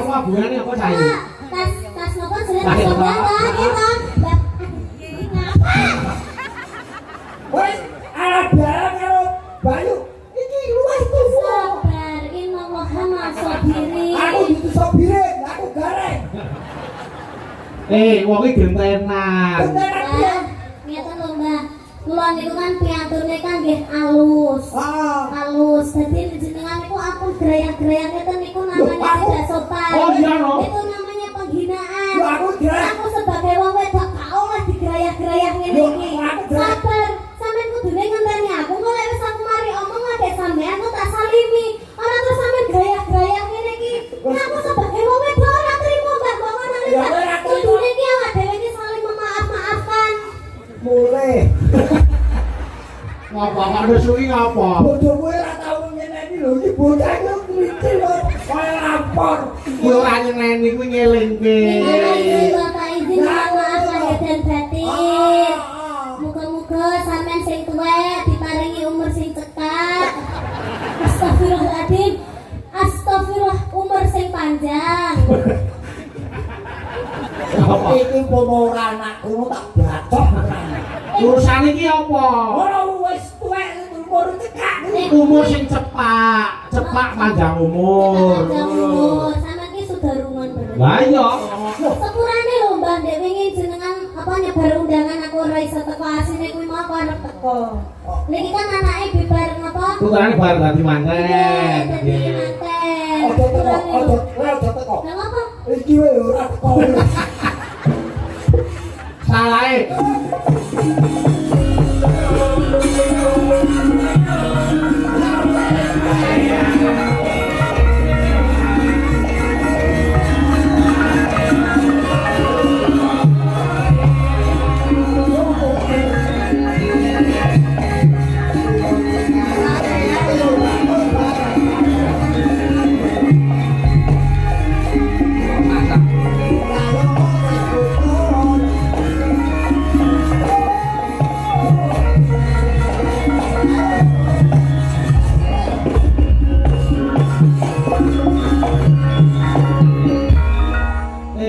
apa hubungannya apa saya? Tas nopo jenenge tas nopo gitu. Wes ada karo Bayu. Iki luwih tuwa. Sabar, innallaha ma'as-sabirin. Aku itu sobirin, aku gareng. Wong iki gentenan. Gentenan piye? Ngeten lho, Mbah. Kula niku kan pianturne kan nggih alus. Alus. Dadi jenengan niku aku grayang-grayang ngeten niku namanya tidak sopan. Oh iya lho. Itu namanya penghinaan. Lho aku gareng. Aku sebagai wong wedok gak oleh digrayah-grayah ngene iki. Sabar, sampean kudune ngenteni aku kok lek wis aku mari omong ngake sampean kok tak salimi. Ora terus sampean grayah-grayah ngene iki. Aku sebagai wong wedok ora trimo Mbak kok ngono lho. Kudune iki awak dhewe iki saling memaaf-maafkan. Mulai. Ngapa karo suwi ngapa? Bojomu ora tau nyeneni lho, iki bocah iku klicil kok kaya lampor. Kuwi ora nyeneni kuwi ngelingke. Bapak izin maaf lahir dan batin. Muga-muga sampean sing tuwa diparingi umur sing cekak. Astagfirullahaladzim. Astagfirullah, umur sing panjang. Iki pomo ora anakku tak bacok. Urusan iki apa? Ora wis tuwek umur cekak. Umur sing cepak panjang umur. Panjang umur. Sampean iki sudah rungon bener. Lah iya. Sepurane lho Mbah, ndek wingi jenengan apa nyebar undangan aku ora iso teko asine kuwi mau aku arep teko. Niki kan anake bibar napa? Putrane bar dadi manten. Dadi manten. Ojo teko. Lah apa? Iki wae ora teko. Salahe.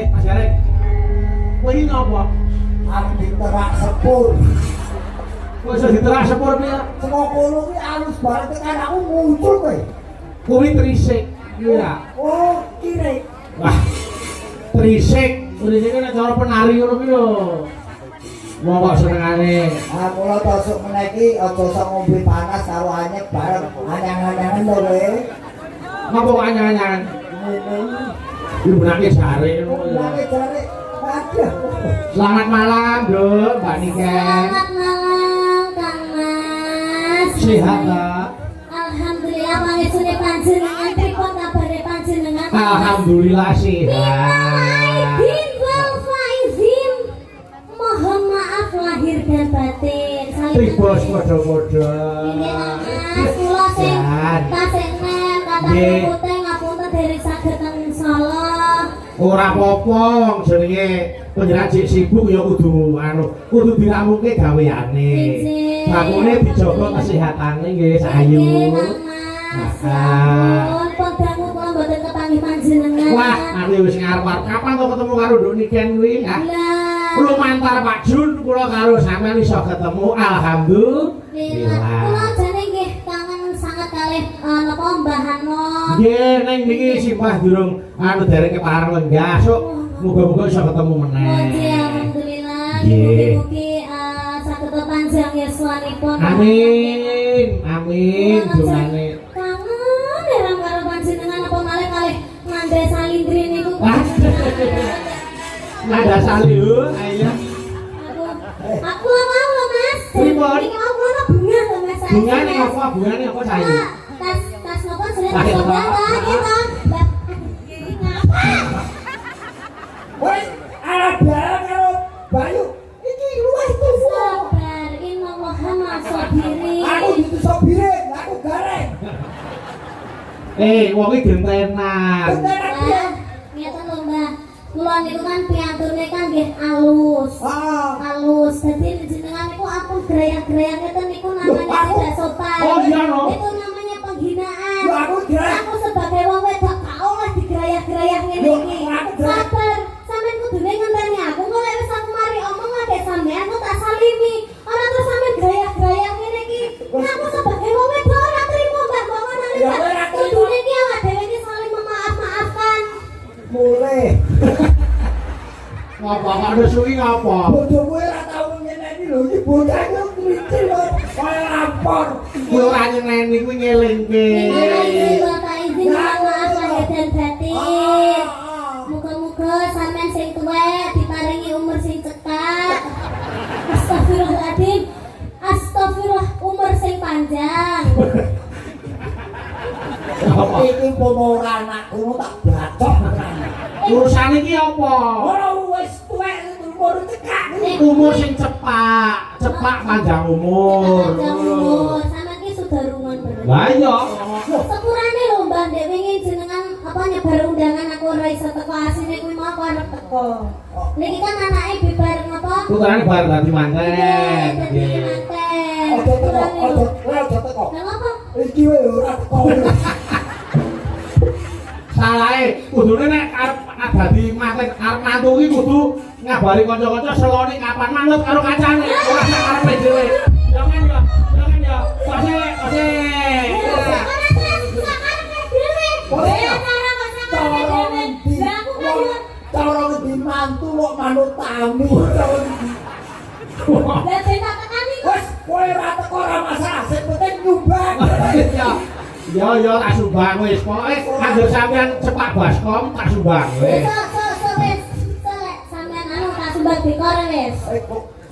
Mas Gareng. Kowe iki ngapa? Aku diterak sepur. Kowe iso diterak sepur piye? Saka kono ki alus banget tekan aku muncul kowe. Kuwi trisik. Iya. Oh, kire. Wah. Trisik. Trisik nek cara penari ngono ki yo. Wong kok senengane. Aku lho tosuk meneh iki aja sok ngombe panas karo anyep bareng anyang-anyangan lho kowe. Ngapa kok anyang-anyangan? Ngene. Iku benake jare ngono. Lagi jare. Aduh. Selamat malam, Dul, Mbak Niken. Selamat malam Kang Mas. Sehat, Kak? Alhamdulillah pangesune panjenengan pripun kabare panjenengan? Alhamdulillah sehat. Aidin wal faizin. Mohon maaf lahir dan batin. Tribos padha-padha. Ini Mas, kula sing tasik nem kata putih ngapunten derek saged teng Solo. Ora apa-apa wong jenenge panjenengan sik sibuk ya kudu diramuke gaweane. Bakune dijaga kesehatane nggih sayu. Mas. Pun dangu kula mboten kepanggih panjenengan. Wah, aku wis ngarep kapan kok ketemu karo Nduk Niken kuwi? Lumantar Pak Jun kula karo sampean iso ketemu. Alhamdulillah. Kula jane nggih kangen sangat kalih napa Mbah Hanon. Nggih, ning niki simpah durung dereng kepareng lenggah. Sok muga-muga iso ketemu meneh. Alhamdulillah. Nggih. Mugi saged panjang yuswanipun. Amin. Amin. Dungane. Kangen dereng karo panjenengan apa malih kalih ngandhe salindri niku. Ada salihu, ayo. Aku mau lho Mas. Pripun? Iki mau kula bunga lho Mas. Bungane apa? Bungane apa sayu? Tas nopo jenenge tas nopo gitu. Wes ada karo Bayu. Iki luwih tuwa. Sabar, innallaha ma'as-sabirin. Aku itu sobirin, aku gareng. Wong iki gentenan. Gentenan piye? Ngeten lho Mbah. Kula niku kan pianturne kan nggih alus. Alus. Dadi jenengan niku aku grayang-grayang ngeten niku namanya tidak sopan. Oh iya lho. Itu namanya penghinaan. Lho aku gareng. Aku sebagai wong wedok gak oleh digrayah-grayah ngene ngene iki. Sabar, sampean kudune ngenteni aku. Kok lek wis aku mari omong ngake sampean kok tak salimi. Ora terus sampean grayah-grayah ngene iki. Aku sebagai wong wedok ora trimo Mbak ngono Ya, ora trimo. kudune iki awak dhewe iki saling memaaf-maafkan. Mulai. Ngapa kok nesu iki ngapa? Bodoh kowe ora tau nyeneni lho, iki bocah iku klicil kok kaya lapor. Kowe ora nyeneni kuwi ngelingke. Izin Bapak izin maaf lahir dan batin. Muga-muga sampean sing tuwek diparingi umur sing cekak. Astagfirullahaladzim. Astagfirullah umur sing panjang. Apa? Iki pomo ora anakku tak bacok tenan. Urusan iki apa? Ora wis tuwek umur cekak. Umur sing cepak panjang umur. Panjang umur. Sampean iki sudah rungon bener. Lah iya. Sepurane lho Mbak Ndek wingi jenengan apa nyebar undangan aku ora iso teko asine kuwi mau aku arep teko. Niki kan anake bibareng apa? Putrane bar dadi manten. Dadi Nggih. manten. Ojo teko, ojo teko. Lah apa? Iki wae ora teko. Salahe kudune nek arep dadi manten arep mantu iki kudu ngabari kanca-kanca selone kapan manut karo kancane. Ora sak karepe dhewe. Jangan ya. Jangan ya. Ose. Cara ngendi mantu kok manut tamu. Wes kowe ora teko ora masalah, sing penting nyumbang. Ya tak sumbang wis. Pokoke anggere sampean cepak baskom tak sumbang wis.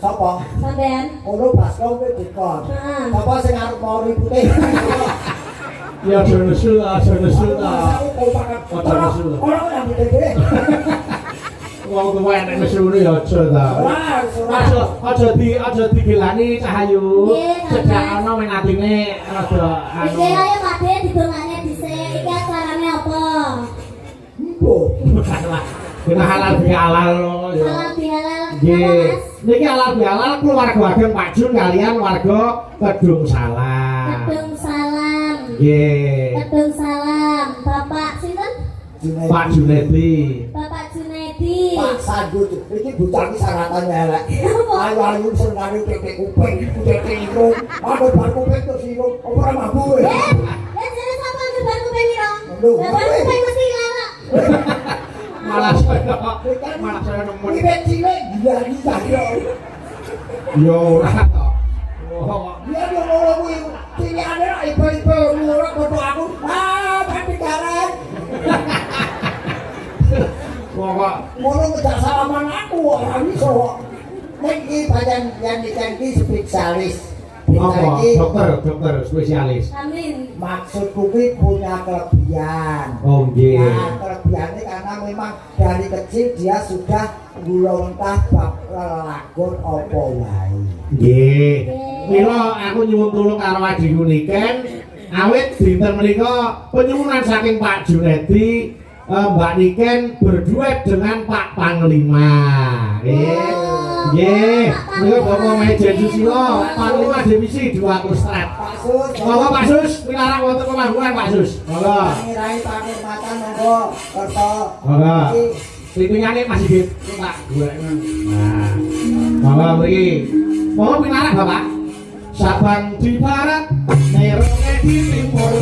Sapa? Ono baskom kowe dikon. Sapa sing arep mau ributé? Ya aja nesu ta. Aja nesu ta. Ora yang gede-gede. Wong tuwa nek mesune ya aja ta. Aja digilani Cahayu. Nggih, Sejak ana men atine rada anu. Iki ayo Pak De didongakne dhisik. Iki acarane apa? Embo. Kita halal bihalal ya. Halal bihalal. Nggih. Niki halal bihalal keluarga ageng Pak Jun kalian warga Kedung Salam. Kedung salam. Nggih. Kedung salam. Bapak sinten? Pak Junedi. Bapak Junedi. Pak Sandut, iki bocah iki saratane elek. Ayu-ayu senengane pepek kuping, pepek irung, apa bar kuping terus irung, apa ora mampu kowe? Jare sapa nyebar kuping ira? Lho, Nyebar kuping mesti ilang. Malah saya nemu. Iki wis cilik gila yo. Yo ora to. Oh, Dia yo ngono kuwi, cilikane ra iba-iba ngono foto aku. Pati karet. pokok Ngono ngejak salaman aku ora iso. Nek iki pancen yang iki spesialis. apa? Iki Dokter spesialis. Amin. maksudku kuwi punya kelebihan. Oh nggih. Nah, kelebihannya karena memang dari kecil dia sudah ngulungkah bab lelagon apa wae. Nggih. Mila aku nyuwun tulung karo adhiku niken awit dinten menika penyuwunan saking Pak Junedi Mbak Niken berduet dengan Pak Panglima. Nggih. Nggih. Niku Bapak Majen Susilo, Panglima Divisi 2 Kustrat. Pak Sus, Monggo Pak Sus, pilarang wonten pemanggungan Pak Sus. Monggo. ngirai panghormatan monggo kerto. Monggo. Iki Pimpinane masih dit, Pak. Nah. Monggo mriki. Monggo pilarang Bapak. Sabang di barat, Merauke di timur,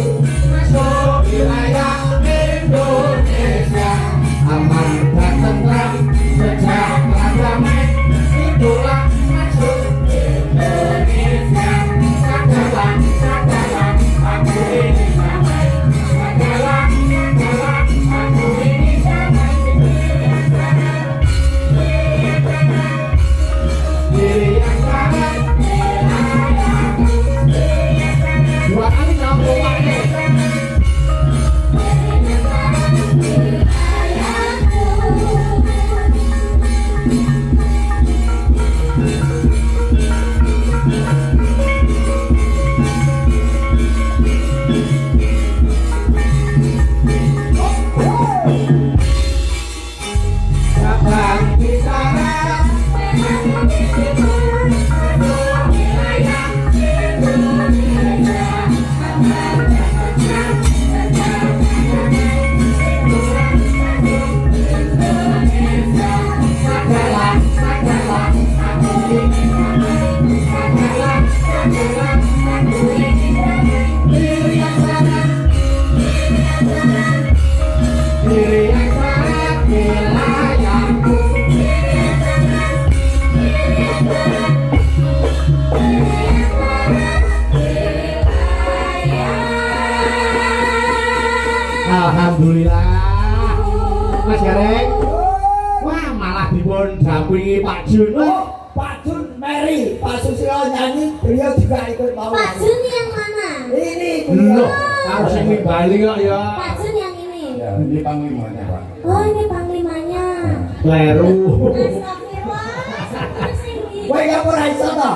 masuk wilayah Indonesia. Aman dan tentram, sejahtera damai, itulah maksud Indonesia. Sadalah, aku ini damai. Sadalah, aku ini damai. Diri yang barat, dua kali nyambung Pak. Kelayangku Alhamdulillah Mas Gareng wah malah dipun dampingi Pak Jun Oh, Pak Jun Mary, Pak Susilo nyanyi, beliau juga ikut mau Pak Jun yang mana? Ini loh beliau. harus yang Bali kok ya Pak Jun yang ini. Ya, ini panglimanya Pak. Oh ini panglimanya. kleru Astagfirullah. Terus ini. Kowe gak pernah iso to?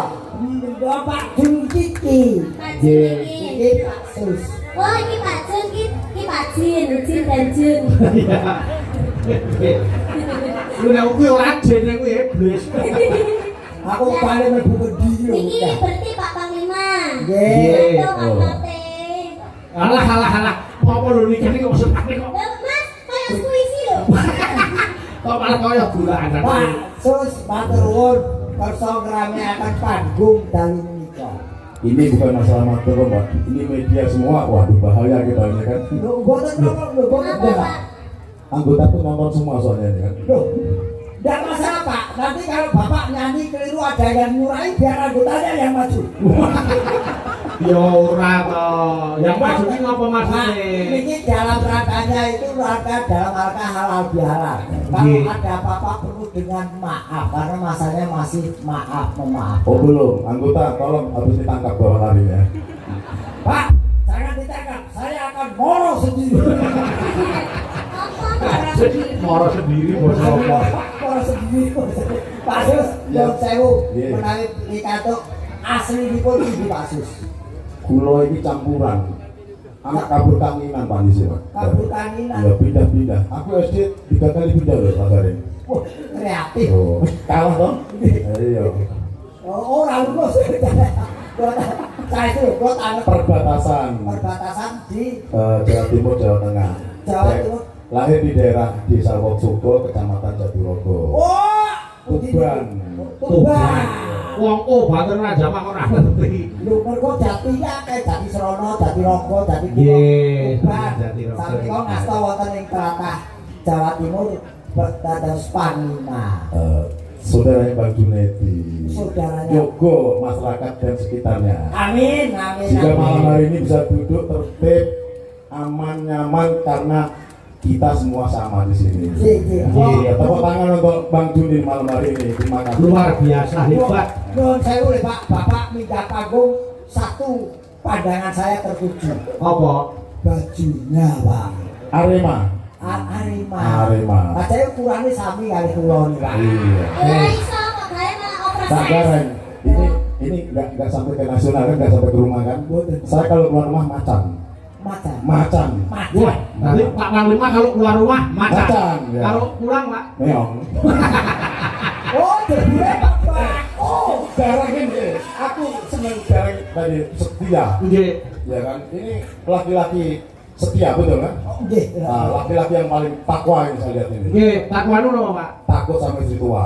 Bapak Jun Kiki. Pak Jun ini. Iki Pak Sus. Oh ini Pak Jun, ini Pak Jin, Jin dan Jun. lu nek kuwi ora jene kuwi iblis Aku paling mlebu ke dia. Ini berarti Pak Panglima. Nggih. Itu mantap alah apa lu nikah iki kok sepane kok Mas, kayak puisi loh. kok malah kaya gula anak Pak Sus matur nuwun kersa ngerameaken panggung dalu menika. Ini bukan masalah matur Pak. Ini media semua. Waduh bahaya kita ini kan. Lho mboten nonton, lho mboten Kenapa Pak. Pak? Anggota pun nonton semua soalnya ini kan. Loh, enggak masalah Pak. Nanti kalau Bapak nyanyi keliru ada yang nyurai biar anggotanya yang maju. ya ora to yang maju ki ngapa Pak, maksudnya ini dalam rangkanya itu rangka dalam rangka halal bihalal. Kalau Nggih. ada apa-apa perlu dengan maaf karena masanya masih memaaf. Oh belum. Anggota tolong habis ditangkap bawa lari ya. Pak, jangan ditangkap. Saya akan moro sendiri. jadi moro sendiri bos Moro sendiri. Pak Sus, Ya. nyuwun sewu Nggih. menawi dikatuk asli dipun Ibu Pak Sus. Kulo ini campuran. Anak kabur kanginan Pak Nisi Pak. Kabur kanginan. Ya pindah-pindah. Aku SD 3 kali pindah loh Pak Garing. Wah, kreatif. Oh, kalah dong. Iya. Oh, orang lulus. Saya itu gue tanya Perbatasan perbatasan di Jawa Timur, Jawa Tengah. Jawa Saya Timur. lahir di daerah Desa Woksuko, Kecamatan Jatirogo. Oh, Tuban. Tuban. wong obaten aja mah ora ngerti Lu mergo jati ya kayak jati Serono, jati Rogo, jati Nggih, Tuban. Jatirogo. Sampai kau ngasta wonten ing tlatah Jawa Timur dados Panglima. Saudaranya Bang Junedi, Saudaranya. Jogo, masyarakat dan sekitarnya. Amin, amin, Jika malam amin. hari ini bisa duduk tertib, aman, nyaman karena kita semua sama di sini. Iya. Tepuk tangan untuk Bang Juni malam hari ini. Terima kasih. luar biasa hebat Nuwun sewu lho Pak, Bapak minta panggung satu pandangan saya tertuju. apa Bajunya Pak. Arema. Arema. Arema. Padahal ukurannya sami kali kula nih Pak. Iya. Ya iso kok gawe malah operasi. Pak Gareng, ini nggak sampai ke nasional kan, nggak sampai ke rumah kan? Saya kalau keluar rumah macan. Macan. Macan. wah nanti Pak Panglima kalau keluar rumah macan Macan, ya. kalau pulang Pak Meong. Oh, jadi Pak. Oh, Gareng ini, aku seneng Gareng tadi setia, nggih ya kan? Ini laki-laki setia betul kan? nggih. Nah, laki-laki yang paling takwa yang saya lihat ini. nggih takwanu napa Pak Takut sama istri tua.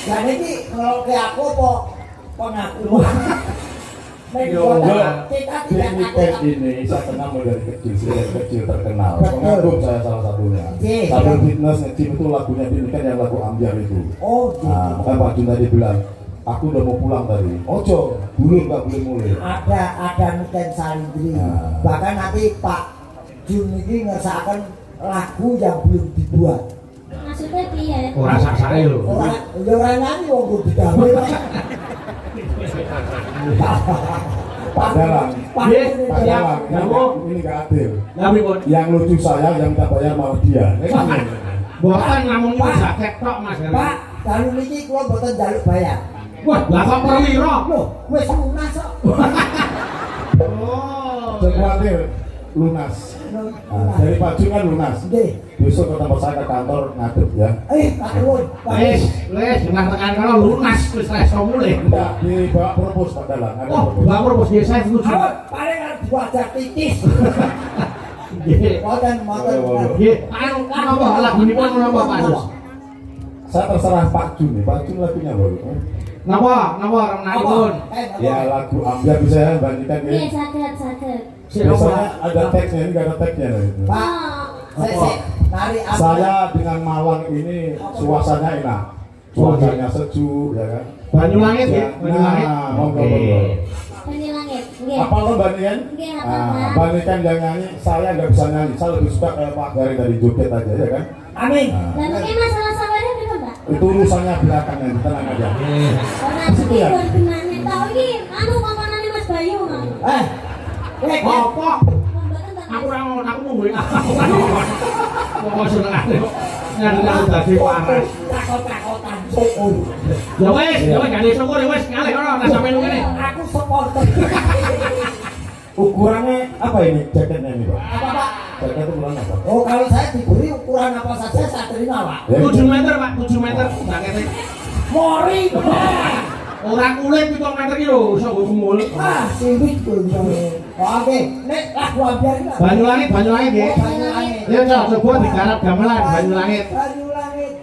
Lah niki kalau ke aku apa pengakuan. Nek Yo, kita Di tidak weekend takut. ini saya kenal mulai dari kecil, dari kecil terkenal. Betul. Pengagum saya salah satunya. Iya, Sambil iya. fitness nge-gym itu lagunya di weekend yang lagu Ambiar itu. Oh, gitu. Nah, makanya Pak Jun tadi bilang, aku udah mau pulang tadi. Ojo, dulu nggak boleh mulai. Ada Miten Salindri. Nah. Bahkan nanti Pak Jun ini ngersakan lagu yang belum dibuat. Maksudnya piye? ora sak-sake lho Orang nyanyi wong kudu digawe. Pak Dalang, Pak Iya, Jun Pak ini Dalang, Kamu? ini nggak adil. lha pripun Yang lucu saya, yang minta bayar malah dia. boten namung Pak. jaket tok Mas Gareng. Pak, dalu niki kula mboten njaluk bayar. wah lah kok perwira Loh, wis lunas kok. oh Jangan khawatir, lunas. Nah, dari Pak Jun kan lunas. Nggih. Besok ke tempat saya ke kantor ngadep ya. Pak Nuwun. Pak. wis dengan tekan kalau lunas wis reso mulih Enggak, dibawa propos Pak Dalang. Ada oh propos. Mbak Propos nggih saya setuju Ayo, paling harus wajah titis. nggih Moten. nggih anu napa lagunipun napa Pak Sus Saya terserah Pak Jun nih. Pak Jun lagunya boleh. napa renangipun Ya lagu Ambiar bisa ya bandingkan Iya, ini. saged. sik Biasanya napa ada teksnya, ini nggak ada teksnya. Pak, Oh, saya cari aman. Saya dengan Malang ini suasananya enak, cuacanya sejuk, ya kan. Banyulangit ya, Banyulangit. Nah, monggo Oke. monggo. Banyulangit. Nggih. Apa lo Banian? Nggih, Nah, apa-apa. Banikan yang nyanyi, saya nggak bisa nyanyi. Saya lebih suka kayak Pak Gari dari joget aja, ya kan. Amin. Lah mungkin masalah sabarnya pripun, Pak? Itu urusannya belakangan, tenang aja. Ora iki kon benane tau iki anu konconane Mas Bayu mang. Apa? Mboten tak. Aku ora ngono, aku mung ngene. Kok senengane kok. Nyari aku dadi waras. Takot-takotan syukur. Ya wis gak syukur ya wis ngalih ora ora sampe ngene. Aku supporter. Ukurannya apa ini jaketnya ini Pak? Apa Pak? Jaket ukuran apa? Oh kalau saya diberi ukuran apa saja saya terima Pak. 7 meter Pak, 7 meter jakete. Mori. Ora kulit 7 meter iki lho, iso nggo kumul. Ah, siwit tuh. Oke, nek lagu ambiar iki. Banyulangit, Banyulangit nggih. Banyulangit. Ya coba digarap gamelan Banyulangit. Banyulangit.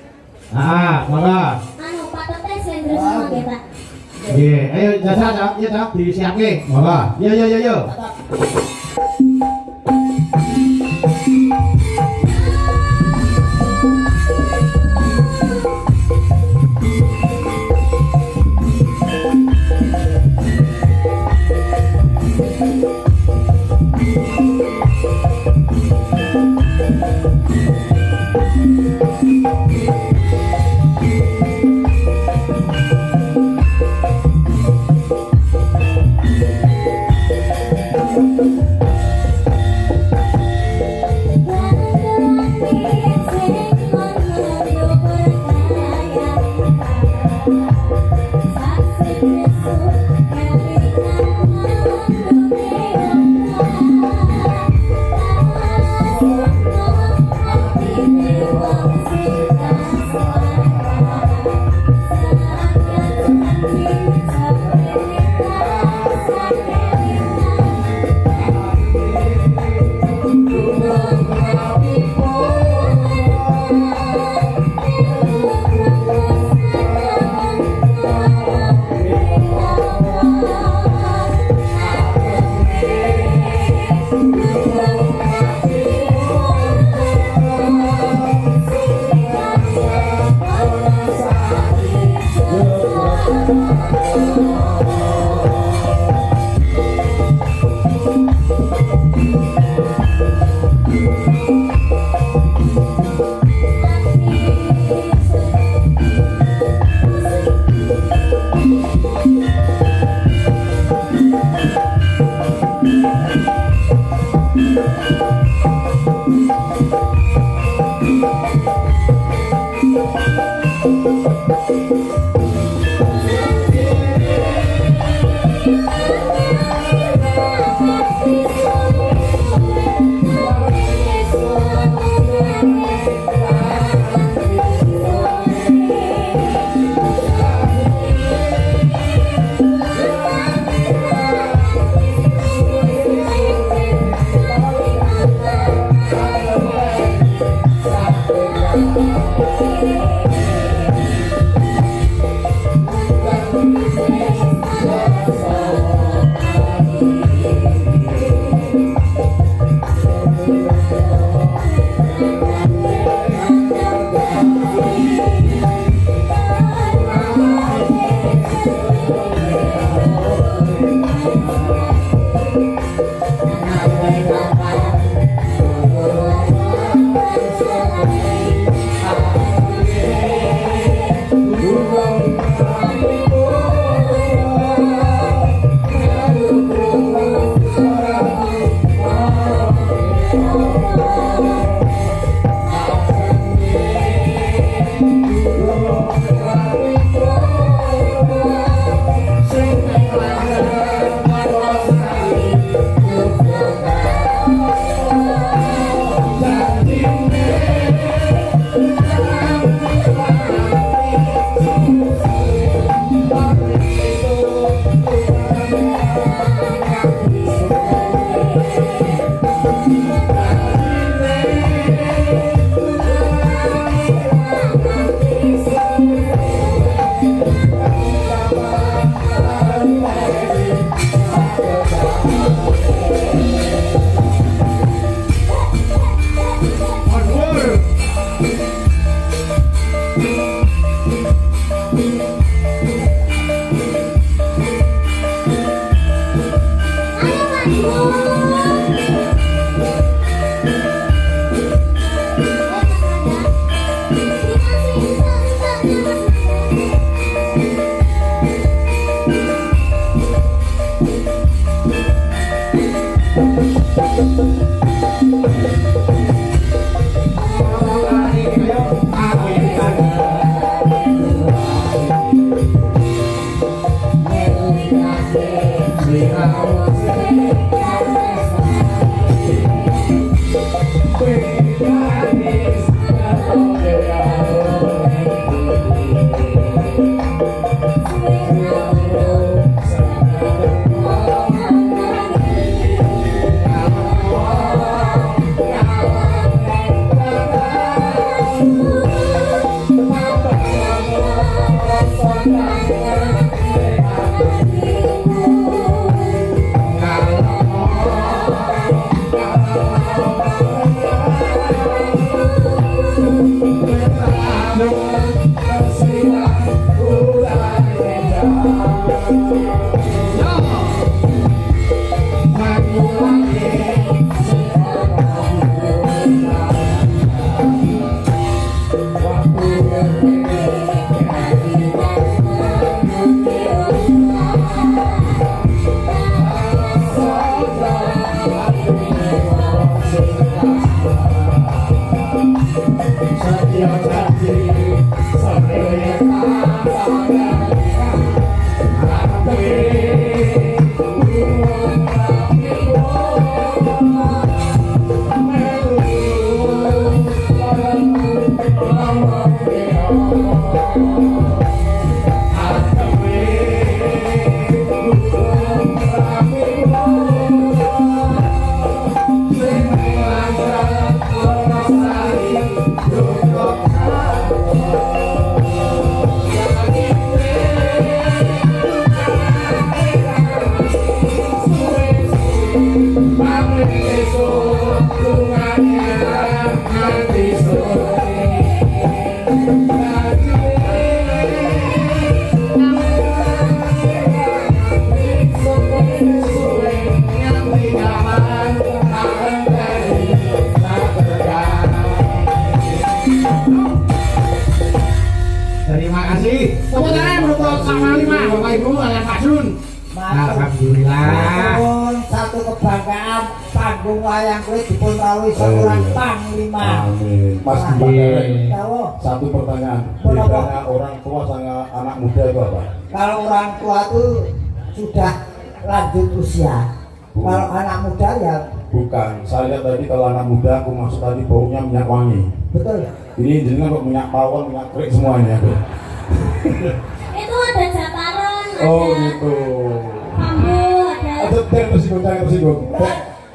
Ah, monggo. Anu Pak Tete slendres sama nggih, Pak. Nggih, ayo jasa Cok, ya Cok disiapke. Monggo. Yo. Thank you. yo janji sampai Terima kasih. Tepuk tangan untuk sama lima Bapak Ibu alias Pak Jun. Alhamdulillah. Satu kebanggaan panggung wayang kuwi dipun rawuhi seorang panglima. Amin. Mas Nah, Gibran, Tahu, satu pertanyaan. Bedanya orang tua sama anak muda itu apa? kalau orang tua itu sudah lanjut usia. Kalau anak muda ya Bukan, saya lihat tadi kalau anak muda aku masuk tadi baunya minyak wangi. betul. Ini jenengan kok minyak bawang, minyak krik semuanya. Itu ada jataron, ada Oh gitu. bambu, ada Tersinggung.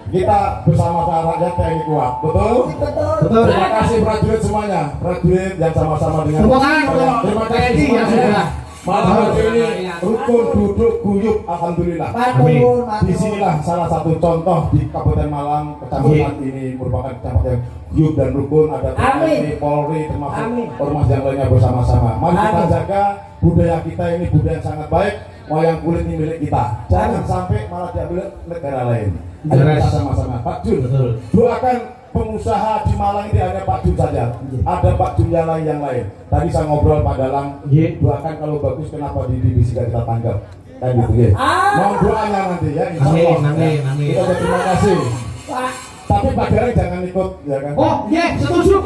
Kita bersama rakyat TNI kuat, betul? Betul. Betul. Terima kasih prajurit semuanya, prajurit yang sama-sama dengan. Tepuk tangan untuk Terima kasih TNI yang semuanya. sudah. Malam hari ini rukun duduk guyup, alhamdulillah. Matur, matur. Disinilah salah satu contoh di Kabupaten Malang, kecamatan ini merupakan kecamatan yang guyup dan rukun. Ada TNI, Polri, termasuk Amin. ormas yang lainnya bersama-sama. Mari kita Amin. jaga budaya kita ini, budaya yang sangat baik. Wayang kulit ini milik kita. Jangan sampai malah diambil negara lain. Ayo kita sama-sama. Pak Jun, Betul. doakan pengusaha di Malang ini hanya Pak Jun saja. Ada Pak Jun yang lain. Tadi saya ngobrol Pak Dalang. Iya. Doakan kalau bagus kenapa di divisi kita tanggap. Kan gitu ya. Mohon doanya nanti ya. Insya Amin, Allah. amin, Ya. amin. Kita udah terima kasih. Pak, Tapi Pak Dalang jangan ikut ya kan. Oh, iya, setuju.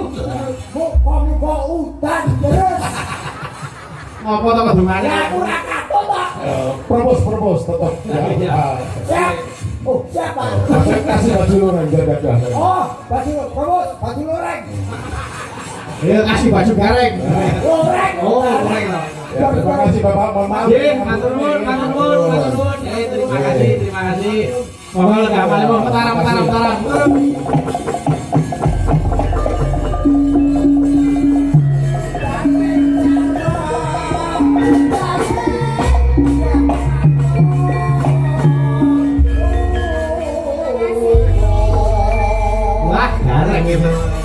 Bu, kamu kok udan terus? Apa to kedungane? Ya aku ora katut, Pak. Propose tetap. Ya. Siap. Oh, siapa? Saya kasih baju loreng jaga. Oh, baju loreng. Ya kasih baju gareng. Loreng. Oh, goreng loh. Ya, terima kasih Bapak. Mohon maaf. Nggih, matur nuwun, matur nuwun, matur nuwun. Terima kasih, terima kasih. Mohon enggak malah mau mataram. Wah, gareng itu.